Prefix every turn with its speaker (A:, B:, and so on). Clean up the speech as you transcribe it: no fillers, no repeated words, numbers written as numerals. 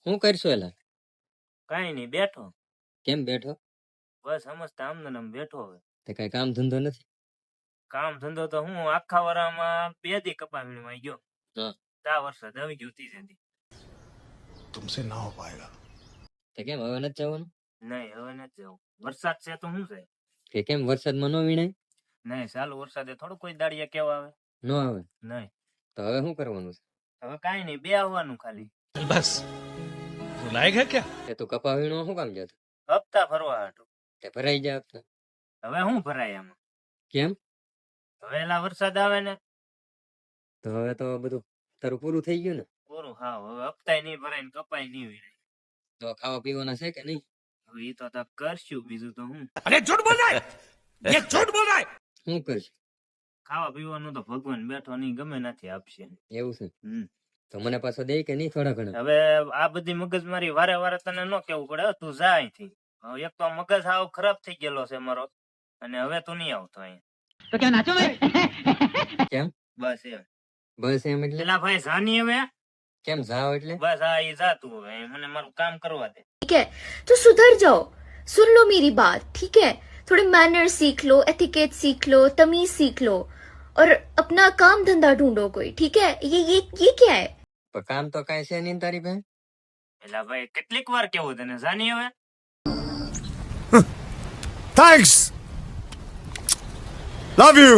A: શું કરશો એલા?
B: કઈ નહીં, બેઠો.
A: કેમ બેઠો?
B: બસ સમજતા આમ ને આમ બેઠો હવે.
A: તે કઈ કામ ધંધો નથી?
B: કામ ધંધો તો હું આખા વરામાં 2 દી કપા વીણવાઈ ગયો.
A: હા.
B: તા વરસાદ આવી ગયો ત્રીજેથી.
C: तुमसे ना हो पाएगा.
A: તે કેમ હવે નથી જવાનું?
B: નહીં, હવે નથી જવું. વરસાદ છે તો શું છે?
A: કે કેમ વરસાદમાં ન વીણાય?
B: નહીં, ચાલુ વરસાદે થોડું કોઈ દાડિયા કેવા આવે.
A: ન આવે
B: નહીં,
A: તો હવે શું કરવાનું છે?
B: હવે કાંઈ નહીં, બે આવવાનું ખાલી.
C: बस रुलाएगा है क्या?
A: તે તું કપા વીણવા શું કામ જતો?
B: હપ્તા ભરવા હાટું.
A: તે ભરાઈ જાય હપ્તા.
B: હવે શું ભરાય આમાં?
A: કેમ?
B: હવે એલા વરસાદ આવે ને
A: તો હવે તો બધું તારું પૂરું થઈ ગયું ને?
B: પૂરું. હા, હવે હપ્તાય નહીં ભરાય ને કપાય નહીં વીણાય.
A: તો ખાવા પીવાના છે કે નહીં?
B: હવે એ તો કરશું, બીજું તો હું.
C: अरे झूठ बोल रहा है, ये झूठ बोल रहा है.
A: શું કરશે?
B: ખાવા પીવાનું તો ભગવાન બેઠો નહીં, ગમે નથી આપશે.
A: એવું છે?
B: હમ.
A: તો મને પાછો દે કે નહીં થોડા ઘણા?
B: હવે આ બધી મગજમારી વારે વારે તને ન કેવું પડે. તું જા અહીંથી. હવે એક તો મગજ હાવ ખરાબ થઈ ગયેલો છે મારો, અને હવે તું નહીં આવતો અહીંયા.
D: तो क्या नाचो भाई?
A: કેમ?
B: બસ એમ.
A: બસ એમ એટલે?
B: પેલા ભાઈ જાની હવે.
A: કેમ જાવ એટલે?
B: બસ આ ઈ જા તું હવે, મને મારું કામ કરવા દે.
E: ठीक है तो सुधर जाओ, सुन लो मेरी बात, ठीक है? थोड़े मैनर सीख लो, एथिकेट सीख लो, तमीज सीख लो और अपना काम धंधा ढूंढो कोई, ठीक है? ये क्या है?
A: પણ કામ તો કાંઈ છે નહીં તારી પાસે.
B: પેલા ભાઈ કેટલીક વાર કેવું તને, જાની હવે.
C: Thanks. Love you.